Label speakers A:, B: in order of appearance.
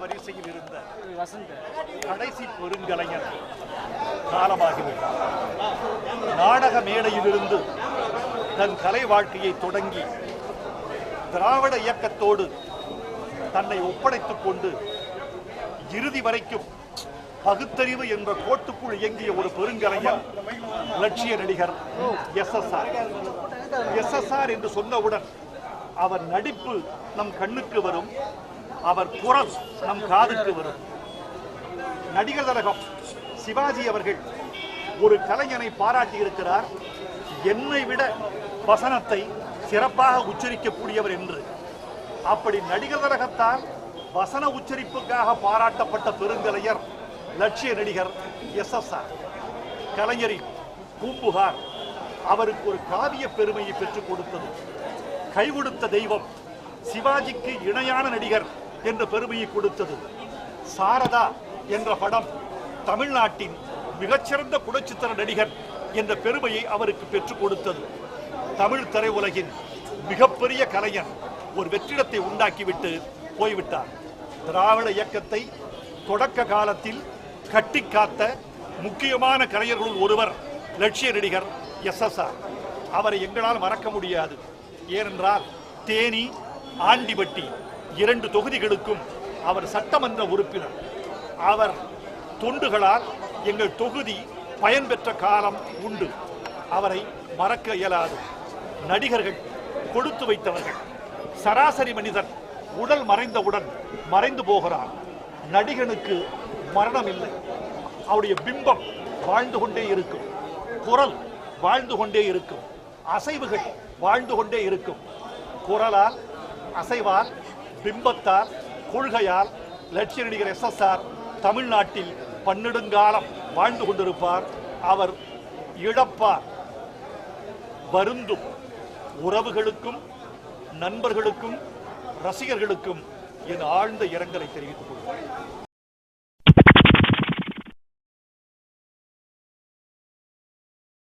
A: வரிசையில் இருந்த கடைசி பெருங்கலைஞர் காலமாகிவிட்டார். நாடக மேடையிலிருந்து தன் கலை வாழ்க்கையை தொடங்கி திராவிட இயக்கத்தோடு தன்னை ஒப்படைத்துக் கொண்டு இறுதி வரைக்கும் பகுத்தறிவு என்ற கோட்டுக்குள் இயங்கிய ஒரு பெருங்கலைஞர் லட்சிய நடிகர் எஸ்எஸ்ஆர். எஸ்எஸ்ஆர் என்று சொன்னவுடன் அவர் நடிப்பு நம் கண்ணுக்கு வரும், அவர் குரல் நம் காதுக்கு வரும். நடிகர் திலகம் சிவாஜி அவர்கள் ஒரு கலைஞனை பாராட்டி இருக்கிறார், என்னை விட வசனத்தை சிறப்பாக உச்சரிக்கக்கூடியவர் என்று. அப்படி நடிகர் திலகத்தால் வசன உச்சரிப்புக்காக பாராட்டப்பட்ட பெருங்கலைஞர் லட்சிய நடிகர் எஸ்எஸ்ஆர். கலைஞரின் பூம்புகார் அவருக்கு ஒரு காவிய பெருமையை பெற்றுக் கொடுத்தது. கை கொடுத்த தெய்வம் சிவாஜிக்கு இணையான நடிகர் என்ற பெருமையை கொடுத்தது. சாரதா என்ற படம் தமிழ்நாட்டின் மிகச்சிறந்த குணச்சித்திர நடிகர் என்ற பெருமையை அவருக்கு பெற்றுக் கொடுத்தது. தமிழ் திரையுலகின் மிகப்பெரிய கலைஞர் ஒரு வெற்றிடத்தை உண்டாக்கிவிட்டு போய்விட்டார். திராவிட இயக்கத்தை தொடக்க காலத்தில் கட்டி காத்த முக்கியமான கலைஞர்களுள் ஒருவர் லட்சிய நடிகர் எஸ்எஸ்ஆர். அவரை எங்களால் மறக்க முடியாது. ஏனென்றால் தேனி, ஆண்டிபட்டி 2 தொகுதிகளுக்கும் அவர் சட்டமன்ற உறுப்பினர். அவர் தொண்டுகளால் எங்கள் தொகுதி பயன்பெற்ற காலம் உண்டு. அவரை மறக்க இயலாது. நடிகர்கள் கொடுத்து வைத்தவர்கள். சராசரி மனிதன் உடல் மறைந்தவுடன் மறைந்து போகிறார். நடிகனுக்கு மரணம் இல்லை. அவருடைய பிம்பம் வாழ்ந்து கொண்டே இருக்கும், குரல் வாழ்ந்து கொண்டே இருக்கும், அசைவுகள் வாழ்ந்து கொண்டே இருக்கும். குரலால், அசைவால், பிம்பத்தால், கொள்கையால் லட்சிய நடிகர் எஸ்எஸ்ஆர் தமிழ்நாட்டில் பன்னெடுங்காலம் வாழ்ந்து கொண்டிருப்பார். அவர் இழப்பார். வருந்தும் உறவுகளுக்கும் நண்பர்களுக்கும் ரசிகர்களுக்கும் என் ஆழ்ந்த இரங்கலை தெரிவித்துக் கொள்கிறேன்.